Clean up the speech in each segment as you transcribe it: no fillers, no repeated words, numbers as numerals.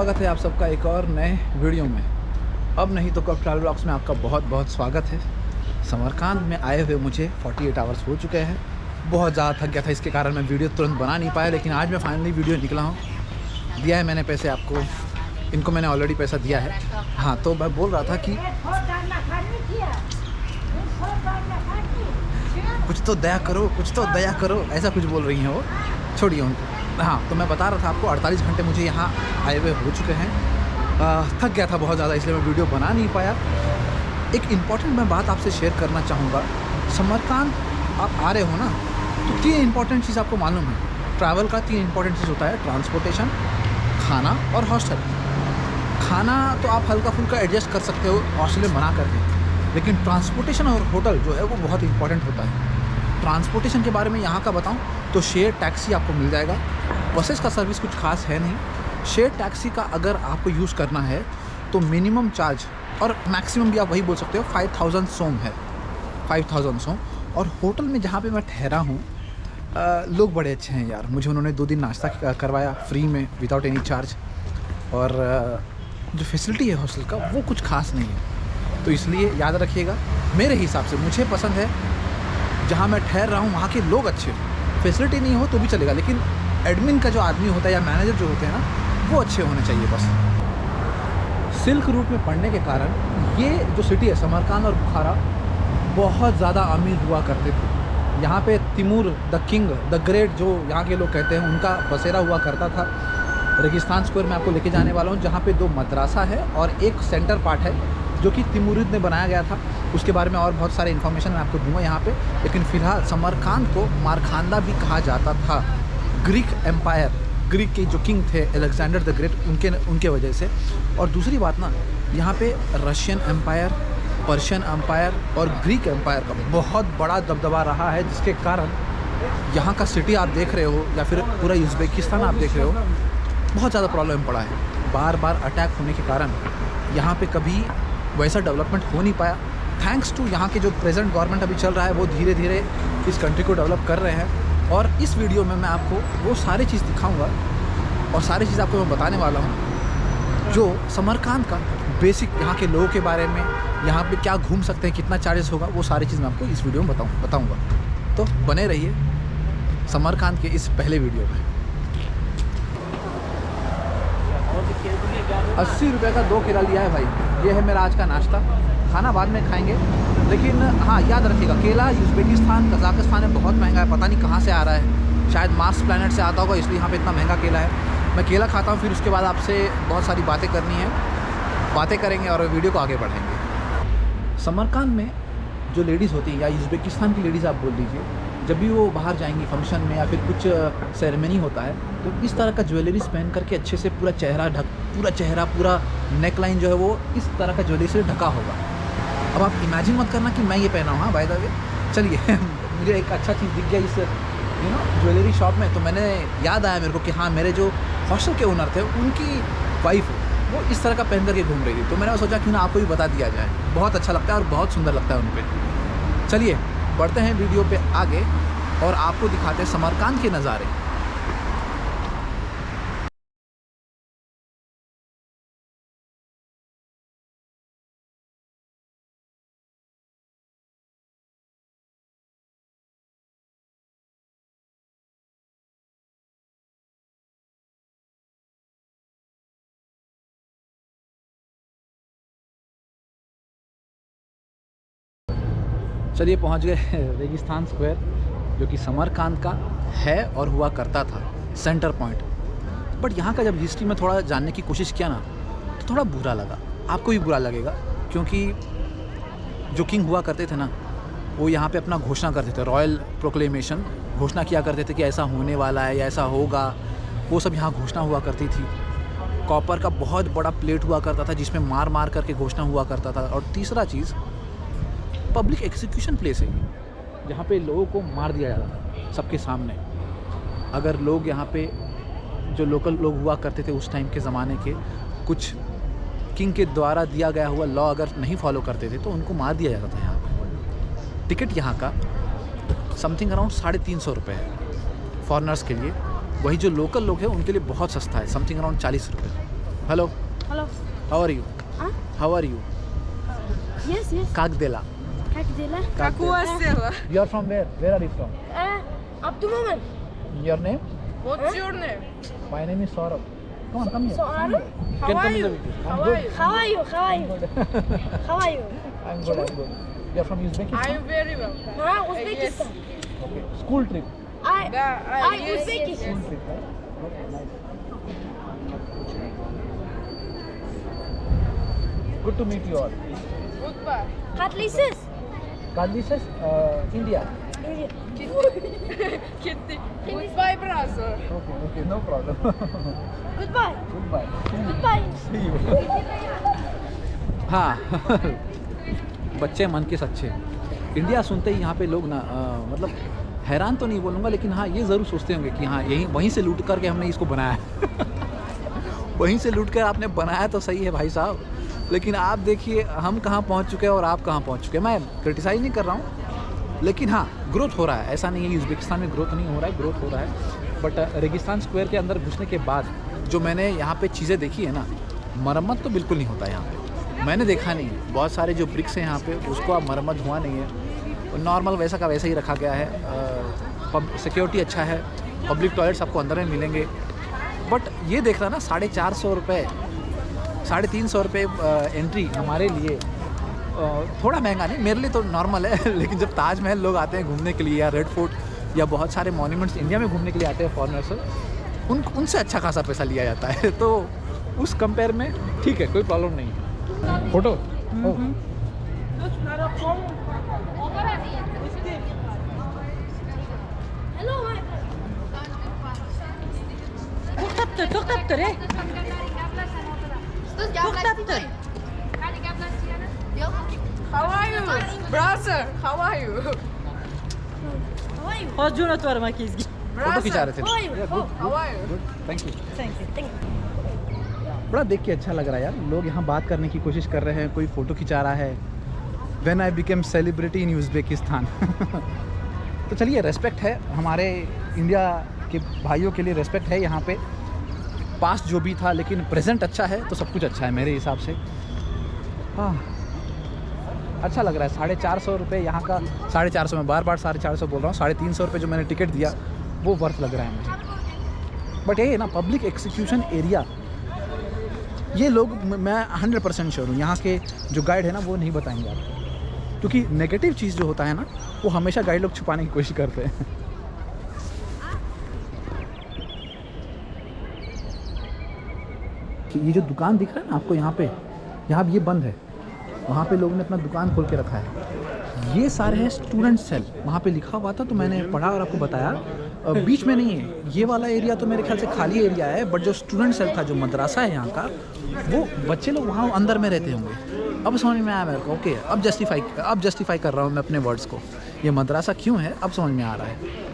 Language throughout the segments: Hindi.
स्वागत है आप सबका एक और नए वीडियो में। अब नहीं तो कब ट्रैवल ब्लॉग्स में आपका बहुत बहुत स्वागत है। समरकांद में आए हुए मुझे 48 आवर्स हो चुके हैं। बहुत ज़्यादा थक गया था, इसके कारण मैं वीडियो तुरंत बना नहीं पाया, लेकिन आज मैं फाइनली वीडियो निकला हूँ। दिया है मैंने पैसे आपको, इनको मैंने ऑलरेडी पैसा दिया है। हाँ, तो मैं बोल रहा था कि कुछ तो दया करो, कुछ तो दया करो, ऐसा कुछ बोल रही हैं वो, छोड़िए उनको। हाँ, तो मैं बता रहा था आपको 48 घंटे मुझे यहाँ आए हुए हो चुके हैं। थक गया था बहुत ज़्यादा, इसलिए मैं वीडियो बना नहीं पाया। एक इम्पॉर्टेंट मैं बात आपसे शेयर करना चाहूँगा। समरकांद आप आ रहे हो ना, तो 3 इंपॉर्टेंट चीज़ आपको मालूम है। ट्रैवल का 3 इंपॉर्टेंट चीज़ होता है, ट्रांसपोर्टेशन, खाना और हॉस्टल। खाना तो आप हल्का फुल्का एडजस्ट कर सकते हो हॉस्टल में बना करके, लेकिन ट्रांसपोर्टेशन और होटल जो है वो बहुत इंपॉर्टेंट होता है। ट्रांसपोर्टेशन के बारे में यहाँ का बताऊँ तो शेयर टैक्सी आपको मिल जाएगा। बसेस का सर्विस कुछ खास है नहीं। शेयर टैक्सी का अगर आपको यूज़ करना है तो मिनिमम चार्ज और मैक्सिमम भी आप वही बोल सकते हो 5000 सोम है, 5000 सोम। और होटल में जहाँ पे मैं ठहरा हूँ, लोग बड़े अच्छे हैं यार। मुझे उन्होंने 2 दिन नाश्ता करवाया फ्री में विदाउट एनी चार्ज। और जो फैसिलिटी है हॉस्टल का वो कुछ खास नहीं है। तो इसलिए याद रखिएगा, मेरे हिसाब से मुझे पसंद है जहाँ मैं ठहर रहा हूँ वहाँ के लोग अच्छे। फैसिलिटी नहीं हो तो भी चलेगा, लेकिन एडमिन का जो आदमी होता है या मैनेजर जो होते हैं ना, वो अच्छे होने चाहिए बस। सिल्क रूट में पड़ने के कारण ये जो सिटी है समरकांद और बुखारा बहुत ज़्यादा अमीर हुआ करते थे। यहाँ पे Timur the king the great जो यहाँ के लोग कहते हैं, उनका बसेरा हुआ करता था। रेगिस्तान स्क्वायर में आपको लेके जाने वाला हूँ, जहाँ पे 2 मदरसा है और एक सेंटर पार्ट है जो कि तिमुरिद ने बनाया गया था। उसके बारे में और बहुत सारे इन्फॉर्मेशन मैं आपको दूंगा यहाँ पे। लेकिन फ़िलहाल समरकांद को मारखांदा भी कहा जाता था। ग्रीक एम्पायर, ग्रीक के जो किंग थे अलेक्जेंडर द ग्रेट, उनके वजह से। और दूसरी बात ना, यहाँ पे रशियन एम्पायर, पर्शियन एम्पायर और ग्रीक एम्पायर का बहुत बड़ा दबदबा रहा है, जिसके कारण यहाँ का सिटी आप देख रहे हो या फिर पूरा उज़्बेकिस्तान आप देख रहे हो, बहुत ज़्यादा प्रॉब्लम पड़ा है। बार बार अटैक होने के कारण यहाँ पे कभी वैसा डेवलपमेंट हो नहीं पाया। थैंक्स टू यहाँ के जो प्रेजेंट गवर्नमेंट अभी चल रहा है, वो धीरे धीरे इस कंट्री को डेवलप कर रहे हैं। और इस वीडियो में मैं आपको वो सारी चीज़ दिखाऊंगा और सारी चीज़ आपको मैं बताने वाला हूँ जो समरकांद का बेसिक, यहाँ के लोगों के बारे में, यहाँ पे क्या घूम सकते हैं, कितना चार्जेस होगा, वो सारी चीज़ मैं आपको इस वीडियो में बताऊँगा। तो बने रहिए समरकांद के इस पहले वीडियो में। 80 रुपये का 2 केला लिया है भाई। ये है मेरा आज का नाश्ता। खाना बाद में खाएंगे, लेकिन हाँ याद रखिएगा, केला उज़्बेकिस्तान कज़ाकिस्तान में बहुत महंगा है। पता नहीं कहाँ से आ रहा है, शायद मार्स प्लैनेट से आता होगा, इसलिए यहाँ पे इतना महंगा केला है। मैं केला खाता हूँ, फिर उसके बाद आपसे बहुत सारी बातें करनी है, बातें करेंगे और वीडियो को आगे बढ़ाएंगे। समरकांद में जो लेडीज़ होती हैं, या उज़्बेकिस्तान की लेडीज़ आप बोल दीजिए, जब भी वो बाहर जाएंगी फंक्शन में या फिर कुछ सेरेमनी होता है, तो इस तरह का ज्वेलरीज पहन करके अच्छे से पूरा चेहरा पूरा नेक लाइन जो है वो इस तरह का ज्वेलरी से ढका होगा। अब आप इमेजिन मत करना कि मैं ये पहना हूँ। हाँ बाय द वे, चलिए मुझे एक अच्छा चीज़ दिख गया इस ज्वेलरी शॉप में, तो मैंने याद आया मेरे को कि हाँ, मेरे जो हॉस्टल के ओनर थे उनकी वाइफ वो इस तरह का पहन करके घूम रही थी। तो मैंने सोचा कि ना आपको भी बता दिया जाए, बहुत अच्छा लगता है और बहुत सुंदर लगता है उन पर। चलिए बढ़ते हैं वीडियो पे आगे और आपको दिखाते हैं समरकांद के नज़ारे। चलिए पहुंच गए रेगिस्तान स्क्वायर, जो कि समरकांद का है और हुआ करता था सेंटर पॉइंट। बट यहाँ का जब हिस्ट्री में थोड़ा जानने की कोशिश किया ना, तो थोड़ा बुरा लगा। आपको भी बुरा लगेगा, क्योंकि जो किंग हुआ करते थे ना, वो यहाँ पे अपना घोषणा करते थे, रॉयल प्रोक्लेमेशन घोषणा किया करते थे कि ऐसा होने वाला है या ऐसा होगा। वो सब यहाँ घोषणा हुआ करती थी। कॉपर का बहुत बड़ा प्लेट हुआ करता था, जिसमें मार मार करके घोषणा हुआ करता था। और तीसरा चीज़, पब्लिक एग्जीक्यूशन प्लेस है, जहाँ पे लोगों को मार दिया जाता था सबके सामने। अगर लोग यहाँ पे जो लोकल लोग हुआ करते थे उस टाइम के ज़माने के, कुछ किंग के द्वारा दिया गया हुआ लॉ अगर नहीं फॉलो करते थे तो उनको मार दिया जाता था। यहाँ पे टिकट यहाँ का समथिंग अराउंड 350 रुपये है फॉरेनर्स के लिए। वही जो लोकल लोग हैं उनके लिए बहुत सस्ता है, समथिंग अराउंड 40 रुपये। Hello. Hello. How are you? Huh? How are you? Yes, yes. Kagdela. Kagdela. Kakua. You are from where? Where are you from? Abdulmomen. Your name? What's your name? My name is Saurabh. Come on, come here. Saurabh? You How can are come in you? the video. How I'm are good. you? How are you? How are you? How are you? I'm good. I'm good. You are from Uzbekistan? I'm very well. Uzbekistan. Okay. School trip. I Yes, Uzbekistan. School trip, right? Okay, nice. Good to meet you all. Goodbye. Katlises. Kadlises, India. Kitty. Goodbye, brother. Okay, no problem. Goodbye. Goodbye. Goodbye. See you. हाँ बच्चे मन के सच्चे। इंडिया सुनते ही यहाँ पे लोग ना मतलब हैरान तो नहीं बोलूँगा, लेकिन हाँ ये ज़रूर सोचते होंगे कि हाँ यहीं वहीं से लूट करके हमने इसको बनाया है। वहीं से लूट कर आपने बनाया तो सही है भाई साहब, लेकिन आप देखिए हम कहाँ पहुँच चुके हैं और आप कहाँ पहुँच चुके हैं। मैं क्रिटिसाइज़ नहीं कर रहा हूँ, लेकिन हाँ ग्रोथ हो रहा है। ऐसा नहीं है कि उज़्बेकिस्तान में ग्रोथ नहीं हो रहा है, ग्रोथ हो रहा है। बट रेगिस्तान स्क्वायर के अंदर घुसने के बाद जो मैंने यहाँ पे चीज़ें देखी है ना, मरम्मत तो बिल्कुल नहीं होता है यहाँ पे। मैंने देखा नहीं, बहुत सारे जो ब्रिक्स हैं यहाँ पे उसको अब मरम्मत हुआ नहीं है, नॉर्मल वैसा का वैसा ही रखा गया है। सिक्योरिटी अच्छा है, पब्लिक टॉयलेट्स आपको अंदर में मिलेंगे। बट ये देख रहा ना 450 रुपये 350 रुपये एंट्री हमारे लिए थोड़ा महंगा नहीं, मेरे लिए तो नॉर्मल है। लेकिन जब ताजमहल लोग आते हैं घूमने के लिए या रेड फोर्ट या बहुत सारे मॉन्यूमेंट्स इंडिया में घूमने के लिए आते हैं फॉरेनर्स, उनसे अच्छा खासा पैसा लिया जाता है। तो उस कंपेयर में ठीक है, कोई प्रॉब्लम नहीं है। Photo Hello. Toktap tur. How are you? Brother, how are you? How are you? Hoş cunat var makizgi. Photo खिंचा रहे थे। How are you? Yeah, good. How are you? Good, thank you. Thank you. बड़ा देख के अच्छा लग रहा है यार, लोग यहाँ बात करने की कोशिश कर रहे हैं, कोई फ़ोटो खिंचा रहा है। When I became celebrity in Uzbekistan. तो चलिए, रेस्पेक्ट है हमारे इंडिया के भाइयों के लिए, रेस्पेक्ट है यहाँ पे। पास्ट जो भी था, लेकिन प्रेजेंट अच्छा है तो सब कुछ अच्छा है मेरे हिसाब से। हाँ अच्छा लग रहा है। 450 रुपये यहाँ का, 450 में बार 450 बोल रहा हूँ, 350 रुपये जो मैंने टिकट दिया वो वर्थ लग रहा है मुझे। बट ये ना पब्लिक एक्सिक्यूशन एरिया, ये लोग मैं 100% श्योर हूँ यहाँ के जो गाइड है ना वो नहीं बताएंगे आपको, क्योंकि नेगेटिव चीज़ जो होता है ना वो हमेशा गाइड लोग छुपाने की कोशिश करते हैं। ये जो दुकान दिख रहा है ना आपको यहाँ पे, यहाँ ये बंद है, वहाँ पे लोगों ने अपना दुकान खोल के रखा है। ये सारे हैं स्टूडेंट सेल, वहाँ पे लिखा हुआ था तो मैंने पढ़ा और आपको बताया। बीच में नहीं है ये वाला एरिया, तो मेरे ख्याल से खाली एरिया है। बट जो स्टूडेंट सेल था, जो मदरसा है यहाँ का, वो बच्चे लोग वहाँ अंदर में रहते होंगे। अब समझ में आया मेरे को। ओके, अब जस्टिफाई कर रहा हूँ मैं अपने वर्ड्स को। ये मदरसा क्यों है अब समझ में आ रहा है।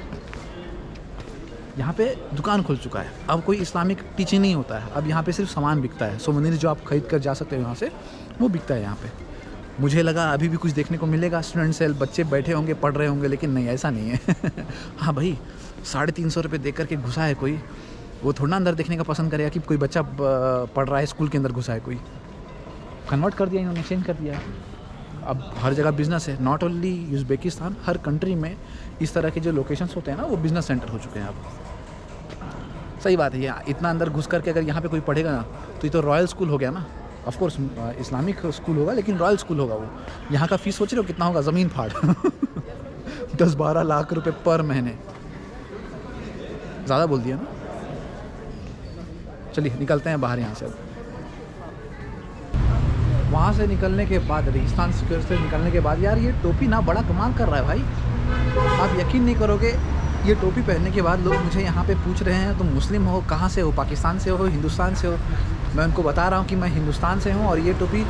यहाँ पे दुकान खुल चुका है, अब कोई इस्लामिक टीचिंग नहीं होता है, अब यहाँ पे सिर्फ सामान बिकता है। सोवेनिर जो आप खरीद कर जा सकते हो यहाँ से, वो बिकता है यहाँ पे। मुझे लगा अभी भी कुछ देखने को मिलेगा, स्टूडेंट सेल, बच्चे बैठे होंगे पढ़ रहे होंगे, लेकिन नहीं, ऐसा नहीं है। हाँ भाई, 350 रुपये दे करके घुसा है कोई, वो थोड़ा अंदर देखने का पसंद करेगा कि कोई बच्चा पढ़ रहा है, स्कूल के अंदर घुसा है कोई। कन्वर्ट कर दिया इन्होंने, चेंज कर दिया। अब हर जगह बिज़नेस है, not only Uzbekistan, her country में इस तरह के जो लोकेशंस होते हैं ना, वो बिज़नेस सेंटर हो चुके हैं अब। सही बात है, ये इतना अंदर घुस करके अगर यहाँ पे कोई पढ़ेगा ना, तो ये तो रॉयल स्कूल हो गया ना। ऑफ कोर्स इस्लामिक स्कूल होगा, लेकिन रॉयल स्कूल होगा वो। यहाँ का फ़ीस सोच रहे हो कितना होगा? ज़मीन फाड़। 10-12 लाख रुपए पर महीने। ज़्यादा बोल दिया ना। चलिए निकलते हैं बाहर यहाँ से। अब वहाँ से निकलने के बाद, रेगिस्तान स्क्वायर से निकलने के बाद, यार ये टोपी ना बड़ा कमाल कर रहा है भाई। आप यकीन नहीं करोगे, ये टोपी पहनने के बाद लोग मुझे यहाँ पे पूछ रहे हैं तुम मुस्लिम हो, कहाँ से हो, पाकिस्तान से हो, हिंदुस्तान से हो। मैं उनको बता रहा हूँ कि मैं हिंदुस्तान से हूँ, और ये टोपी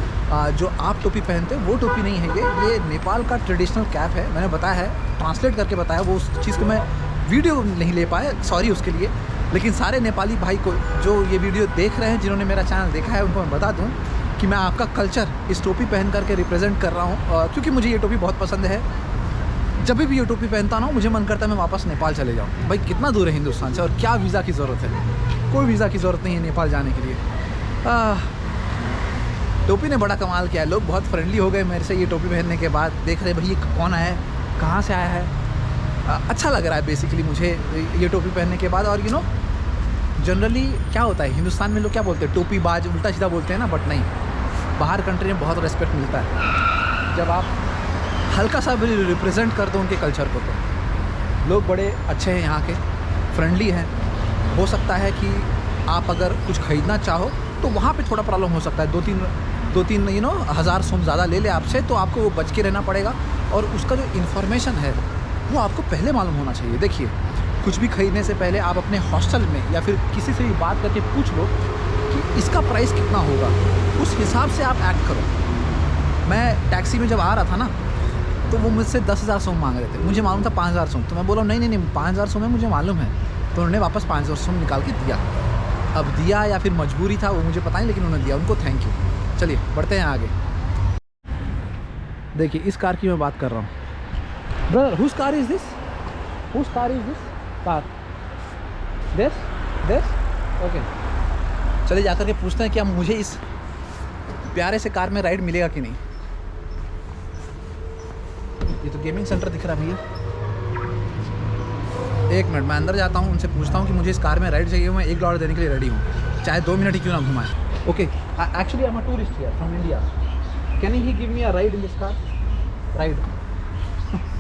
जो आप टोपी पहनते हो वो टोपी नहीं है, ये नेपाल का ट्रेडिशनल कैप है। मैंने बताया है, ट्रांसलेट करके बताया, वो उस चीज़ को मैं वीडियो नहीं ले पाया, सॉरी उसके लिए। लेकिन सारे नेपाली भाई को जो ये वीडियो देख रहे हैं, जिन्होंने मेरा चैनल देखा है, उनको मैं बता दूँ कि मैं आपका कल्चर इस टोपी पहन करके रिप्रेजेंट कर रहा हूँ, क्योंकि मुझे ये टोपी बहुत पसंद है। जब भी ये टोपी पहनता ना, मुझे मन करता है मैं वापस नेपाल चले जाऊँ। भाई कितना दूर है हिंदुस्तान से, और क्या वीज़ा की ज़रूरत है? कोई वीज़ा की ज़रूरत नहीं है नेपाल जाने के लिए। टोपी ने बड़ा कमाल किया है, लोग बहुत फ्रेंडली हो गए मेरे से ये टोपी पहनने के बाद। देख रहे भाई ये कौन आया है, कहाँ से आया है। अच्छा लग रहा है बेसिकली मुझे ये टोपी पहनने के बाद। और यू नो जनरली क्या होता है हिंदुस्तान में लोग क्या बोलते हैं, टोपी बाज, उल्टा सीधा बोलते हैं ना, बट नहीं, बाहर कंट्री में बहुत रेस्पेक्ट मिलता है जब आप हल्का सा भी रिप्रेजेंट कर दो उनके कल्चर को। तो लोग बड़े अच्छे हैं यहाँ के, फ्रेंडली हैं। हो सकता है कि आप अगर कुछ ख़रीदना चाहो तो वहाँ पे थोड़ा प्रॉब्लम हो सकता है, दो तीन यू नो हज़ार सोम ज़्यादा ले ले आपसे, तो आपको वो बच के रहना पड़ेगा। और उसका जो इन्फॉर्मेशन है वो आपको पहले मालूम होना चाहिए। देखिए कुछ भी खरीदने से पहले आप अपने हॉस्टल में या फिर किसी से भी बात करके पूछ लो कि इसका प्राइस कितना होगा, उस हिसाब से आप एक्ट करो। मैं टैक्सी में जब आ रहा था ना तो वो मुझसे 10,000 सोम मांग रहे थे, मुझे मालूम था 5,000 सोम। तो मैं बोला नहीं 5,000 सोम है, मुझे मालूम है। तो उन्होंने वापस 5,000 सोम निकाल के दिया। अब दिया या फिर मजबूरी था वो मुझे पता नहीं, लेकिन उन्होंने दिया, उनको थैंक यू। चलिए बढ़ते हैं आगे। देखिए इस कार की मैं बात कर रहा हूँ। Brother whose car is this, whose car is this car, this okay. चलिए जाकर के पूछते हैं क्या मुझे इस प्यारे से कार में राइड मिलेगा कि नहीं। ये तो गेमिंग सेंटर दिख रहा है भैया। एक मिनट मैं अंदर जाता हूँ, उनसे पूछता हूँ कि मुझे इस कार में राइड चाहिए। मैं $1 देने के लिए रेडी हूँ, चाहे 2 मिनट ही क्यों ना घुमाएं। Okay actually I am a tourist here from India, can he give me a ride in this car, ride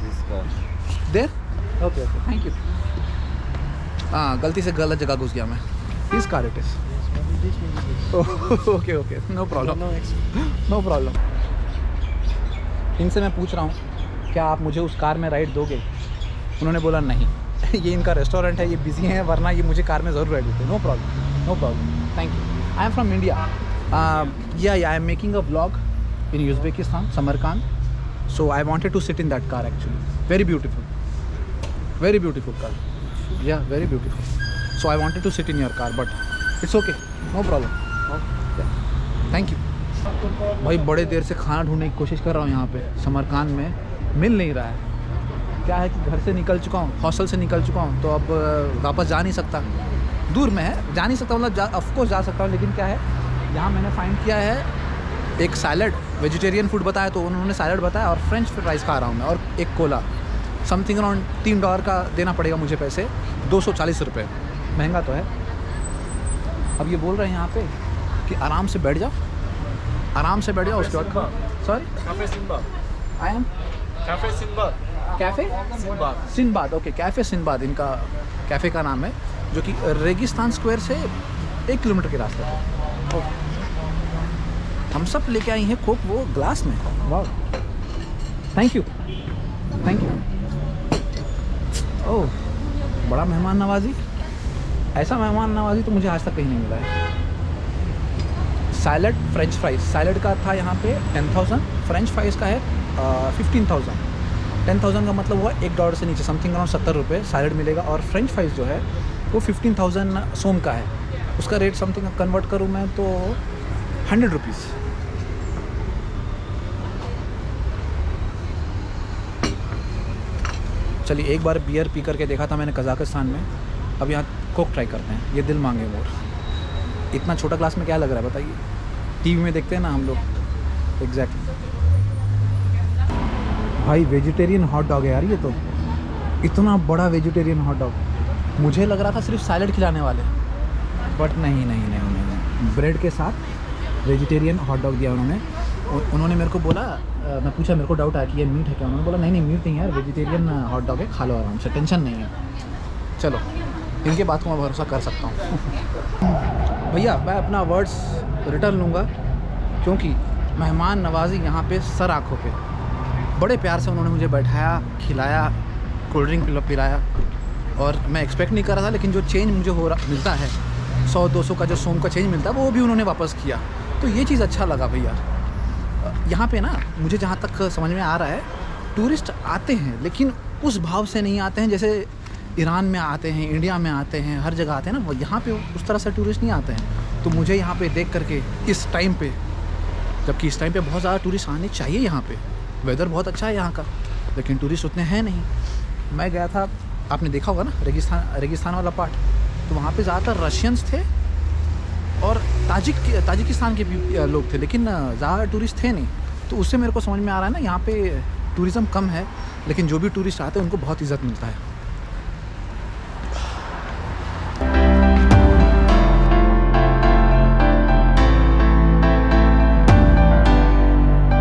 This car. There okay thank you. हाँ गलती से गलत जगह घुस गया मैं। किस car it is, okay no problem. इनसे मैं पूछ रहा हूँ क्या आप मुझे उस कार में राइड दोगे। उन्होंने बोला नहीं ये इनका रेस्टोरेंट है, ये बिजी है, वरना ये मुझे कार में ज़रूर राइड देते। No problem thank you. I am from India, या I am making a vlog in Uzbekistan, Samarkand. So I wanted to sit in that car actually, very beautiful car, yeah very beautiful, so I wanted to sit in your car but it's okay, no problem, thank you। भाई बड़े देर से खाना ढूंढने की कोशिश कर रहा हूँ यहाँ पे समरकांद में, मिल नहीं रहा है। क्या है कि घर से निकल चुका हूँ, हॉस्टल से निकल चुका हूँ, तो अब वापस जा नहीं सकता, दूर में है, जा नहीं सकता, मतलब ऑफकोर्स जा सकता हूँ, लेकिन क्या है यहाँ मैंने फाइंड किया है एक सैलड, वेजिटेरियन फूड बताया, तो उन्होंने सैलड बताया और फ्रेंच फ्राइज़ खा रहा हूँ मैं, और एक कोला, समथिंग अराउंड $3 का देना पड़ेगा मुझे पैसे, 240 रुपये, महंगा तो है। अब ये बोल रहे हैं यहाँ पे कि आराम से बैठ जाओ, उसके बाद sorry Cafe Sinbad. I am Cafe Sinbad. Cafe Sinbad, okay cafe Sinbad इनका कैफ़े का नाम है, जो कि रेगिस्तान स्क्वायर से 1 किलोमीटर के रास्ते पर। हम सब लेके आई हैं कोक वो ग्लास में, वाह थैंक यू। ओह बड़ा मेहमान नवाजी, ऐसा मेहमान नवाजी तो मुझे आज तक कहीं नहीं मिला है। सैलड फ्रेंच फ्राइज, सैलड का था यहाँ पे 10,000, फ्रेंच फ्राइज़ का है 15,000। 10,000 का मतलब हुआ $1 से नीचे, समथिंग अराउंड 70 रुपये सैलड मिलेगा, और फ्रेंच फ्राइज़ जो है वो 15,000 सोम का है, उसका रेट समथिंग कन्वर्ट करूँ मैं तो 100 रुपीज़। चलिए एक बार बियर पी करके देखा था मैंने कज़ाकिस्तान में, अब यहाँ कोक ट्राई करते हैं। ये दिल मांगे मोर, इतना छोटा ग्लास में क्या लग रहा है बताइए, टीवी में देखते हैं ना हम लोग, एग्जैक्टली। भाई वेजिटेरियन हॉट डॉग है यार, ये तो इतना बड़ा वेजिटेरियन हॉट डॉग, मुझे लग रहा था सिर्फ सैलड खिलाने वाले, बट नहीं, ब्रेड के साथ वेजिटेरियन हॉट डॉग दिया उन्होंने। उन्होंने मेरे को बोला, मैं पूछा, मेरे को डाउट आया कि ये मीट है क्या, उन्होंने बोला नहीं मीट नहीं है, वेजिटेरियन हॉट डॉग है, खा लो आराम से, टेंशन नहीं है। चलो इनके बात को मैं भरोसा कर सकता हूँ। भैया मैं अपना वर्ड्स रिटर्न लूँगा, क्योंकि मेहमान नवाजी यहाँ पे सर आँखों पे, बड़े प्यार से उन्होंने मुझे बैठाया, खिलाया, कोल्ड ड्रिंक पिलाया, और मैं एक्सपेक्ट नहीं कर रहा था, लेकिन जो चेंज मुझे मिलता है 100-200 का जो सोम का चेंज मिलता है वो भी उन्होंने वापस किया, तो ये चीज़ अच्छा लगा भैया। यहाँ पे ना मुझे जहाँ तक समझ में आ रहा है, टूरिस्ट आते हैं लेकिन उस भाव से नहीं आते हैं जैसे ईरान में आते हैं, इंडिया में आते हैं, हर जगह आते हैं ना, यहाँ पे उस तरह से टूरिस्ट नहीं आते हैं। तो मुझे यहाँ पे देख करके इस टाइम पे, जबकि इस टाइम पे बहुत ज़्यादा टूरिस्ट आने चाहिए, यहाँ पे वेदर बहुत अच्छा है यहाँ का, लेकिन टूरिस्ट उतने हैं नहीं। मैं गया था, आपने देखा होगा ना रेगिस्तान वाला पार्ट, तो वहाँ पे ज़्यादातर रशियंस थे और ताजिकिस्तान के भी लोग थे, लेकिन ज़्यादा टूरिस्ट थे नहीं। तो उससे मेरे को समझ में आ रहा है ना, यहाँ पे टूरिज़्म कम है, लेकिन जो भी टूरिस्ट आते हैं उनको बहुत इज़्ज़त मिलता है।